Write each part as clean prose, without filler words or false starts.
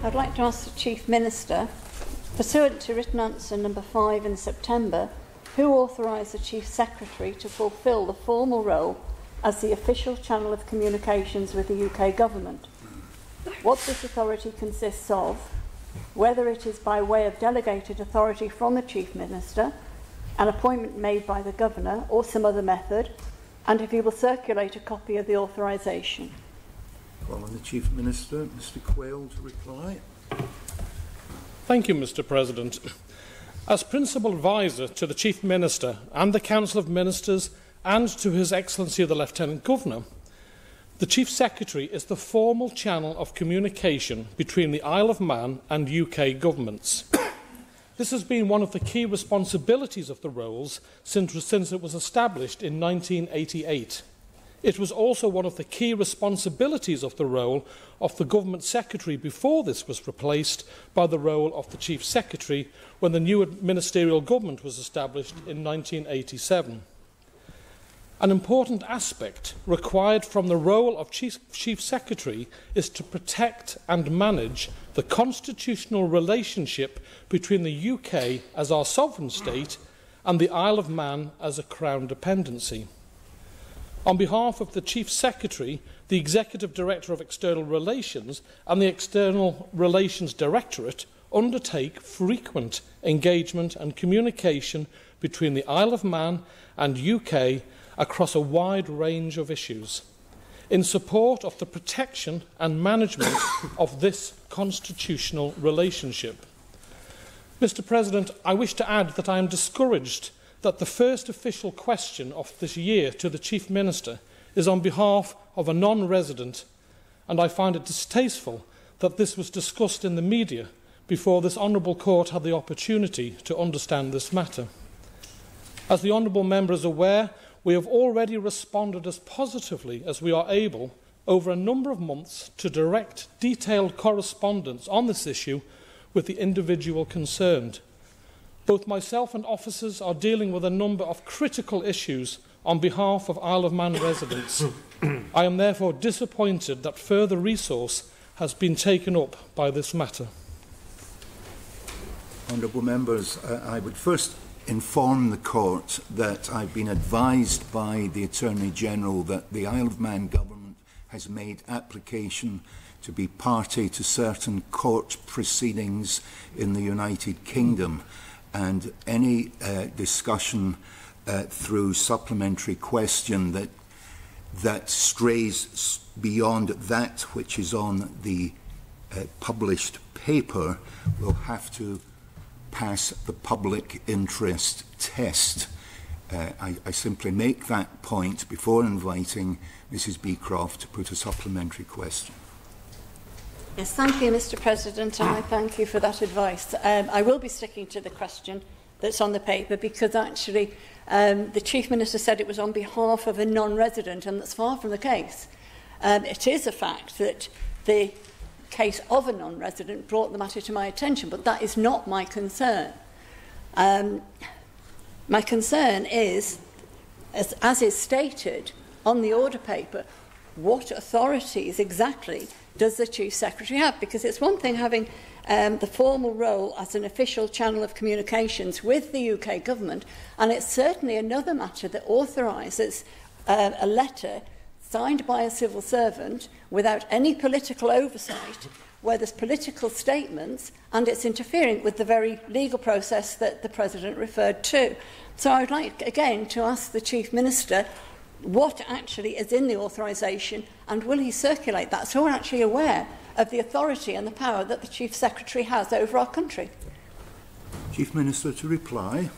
I'd like to ask the Chief Minister, pursuant to written answer number 5 in September, who authorised the Chief Secretary to fulfil the formal role as the official channel of communications with the UK Government, what this authority consists of, whether it is by way of delegated authority from the Chief Minister, an appointment made by the Governor, or some other method, and if he will circulate a copy of the authorisation. Call on the Chief Minister, Mr Quayle, to reply. Thank you, Mr President. As Principal Advisor to the Chief Minister and the Council of Ministers and to His Excellency the Lieutenant Governor, the Chief Secretary is the formal channel of communication between the Isle of Man and UK governments. This has been one of the key responsibilities of the roles since it was established in 1988. It was also one of the key responsibilities of the role of the Government Secretary before this was replaced by the role of the Chief Secretary when the new ministerial government was established in 1987. An important aspect required from the role of Chief Secretary is to protect and manage the constitutional relationship between the UK as our sovereign state and the Isle of Man as a Crown dependency. On behalf of the Chief Secretary, the Executive Director of External Relations and the External Relations Directorate undertake frequent engagement and communication between the Isle of Man and UK across a wide range of issues in support of the protection and management of this constitutional relationship. Mr President, I wish to add that I am discouraged that the first official question of this year to the Chief Minister is on behalf of a non-resident, and I find it distasteful that this was discussed in the media before this Honourable Court had the opportunity to understand this matter. As the Honourable Member is aware, we have already responded as positively as we are able over a number of months to direct detailed correspondence on this issue with the individual concerned. Both myself and officers are dealing with a number of critical issues on behalf of Isle of Man residents. I am therefore disappointed that further resource has been taken up by this matter. Honourable Members, I would first inform the Court that I've been advised by the Attorney-General that the Isle of Man Government has made application to be party to certain court proceedings in the United Kingdom, and any discussion through supplementary question that strays beyond that which is on the published paper will have to pass the public interest test. I simply make that point before inviting Mrs Beecroft to put a supplementary question. Yes, thank you, Mr President, and I thank you for that advice. I will be sticking to the question that's on the paper because actually the Chief Minister said it was on behalf of a non-resident, and that's far from the case. It is a fact that the case of a non-resident brought the matter to my attention, but that is not my concern. My concern is, as is stated on the order paper, what authorities exactly does the Chief Secretary have? Because it's one thing having the formal role as an official channel of communications with the UK Government, and it's certainly another matter that authorises a letter signed by a civil servant without any political oversight, where there's political statements and it's interfering with the very legal process that the President referred to. So I would like again to ask the Chief Minister what actually is in the authorisation, and will he circulate that so we're actually aware of the authority and the power that the Chief Secretary has over our country? Chief Minister to reply.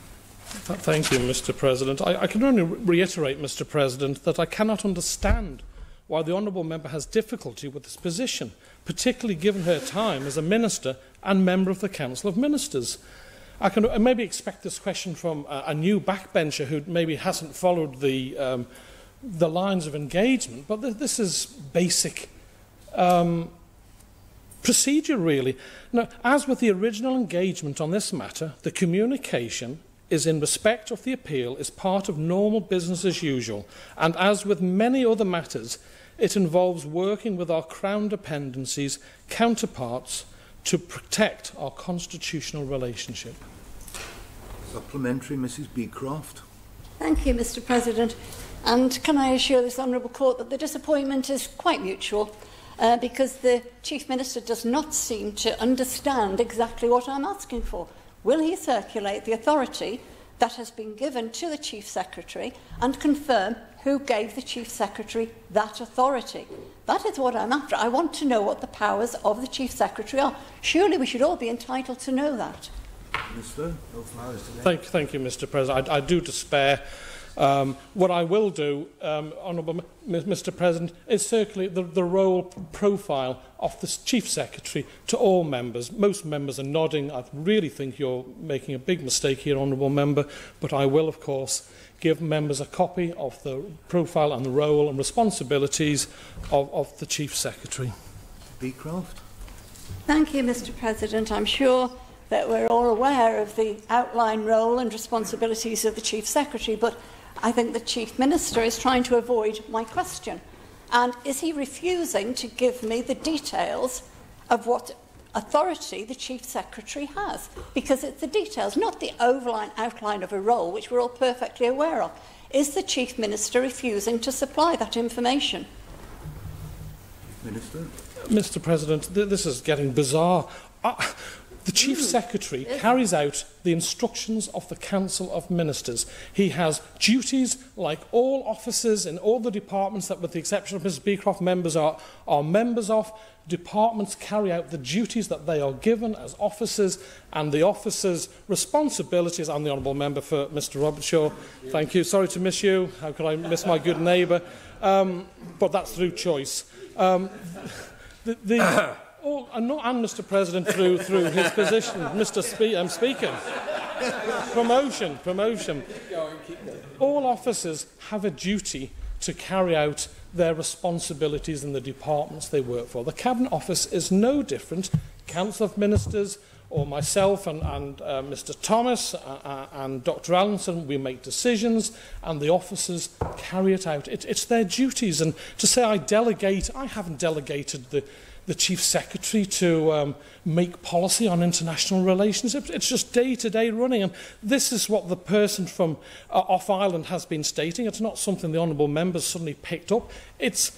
Thank you, Mr President. I can only reiterate, Mr President, that I cannot understand why the Honourable Member has difficulty with this position, particularly given her time as a Minister and Member of the Council of Ministers. I can maybe expect this question from a new backbencher who maybe hasn't followed the lines of engagement, but this is basic procedure, really. Now, as with the original engagement on this matter, the communication is in respect of the appeal is part of normal business as usual, and as with many other matters, it involves working with our Crown dependencies counterparts to protect our constitutional relationship. Supplementary, Mrs Beecroft. Thank you, Mr. President. And can I assure this Honourable Court that the disappointment is quite mutual, because the Chief Minister does not seem to understand exactly what I'm asking for. Will he circulate the authority that has been given to the Chief Secretary and confirm who gave the Chief Secretary that authority? That is what I'm after. I want to know what the powers of the Chief Secretary are. Surely we should all be entitled to know that. Minister, no flowers today. Thank you, Mr. President. I do despair. What I will do, Honourable Mr. President, is circulate the role profile of the Chief Secretary to all members. Most members are nodding. I really think you're making a big mistake here, Honourable Member, but I will, of course, give members a copy of the profile and the role and responsibilities of the Chief Secretary. Beecroft. Thank you, Mr. President. I'm sure that we're all aware of the outline role and responsibilities of the Chief Secretary, but I think the Chief Minister is trying to avoid my question. And is he refusing to give me the details of what authority the Chief Secretary has? Because it's the details, not the outline of a role, which we're all perfectly aware of. Is the Chief Minister refusing to supply that information? Minister. Mr. President, this is getting bizarre. The Chief Secretary carries out the instructions of the Council of Ministers. He has duties like all officers in all the departments that, with the exception of Mrs Beecroft, members are members of. Departments carry out the duties that they are given as officers, and the officers' responsibilities. I'm the Honourable Member for Mr Robertshaw. Thank you. Sorry to miss you. How could I miss my good neighbour? But that's through choice. And Mr. President, through his position, I'm speaking. Promotion. All officers have a duty to carry out their responsibilities in the departments they work for. The Cabinet Office is no different. Council of Ministers, or myself and Mr Thomas and Dr Allinson, we make decisions and the officers carry it out. It's their duties. And to say I haven't delegated the Chief Secretary to make policy on international relations. It's just day-to-day running. And this is what the person from off Ireland has been stating. It's not something the Honourable Members suddenly picked up. It's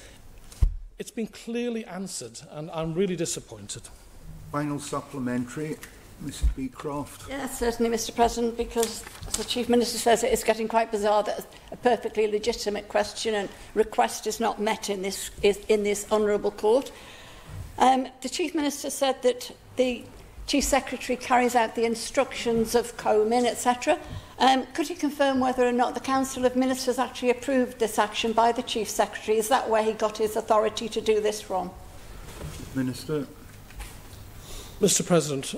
been clearly answered, and I'm really disappointed. Final supplementary, Mrs Beecroft. Yes, certainly, Mr. President, because, as the Chief Minister says, it is getting quite bizarre that a perfectly legitimate question and request is not met in this Honourable Court. The Chief Minister said that the Chief Secretary carries out the instructions of COMIN, etc. Could you confirm whether or not the Council of Ministers actually approved this action by the Chief Secretary? Is that where he got his authority to do this from? Minister. Mr. President,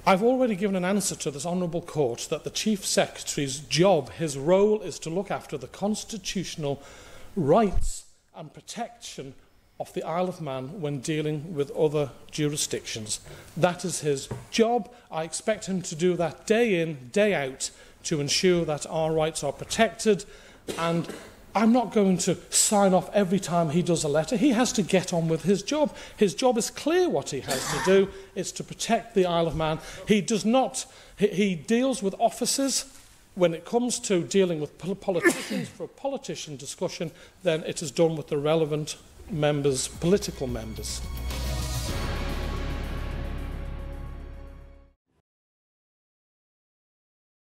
I've already given an answer to this Honourable Court that the Chief Secretary's job, his role, is to look after the constitutional rights and protection of the Isle of Man when dealing with other jurisdictions. That is his job. I expect him to do that day in, day out to ensure that our rights are protected, and I'm not going to sign off every time he does a letter. He has to get on with his job. His job is clear what he has to do. It's to protect the Isle of Man. He deals with officers. When it comes to dealing with politicians for a politician discussion, then it is done with the relevant members, political members.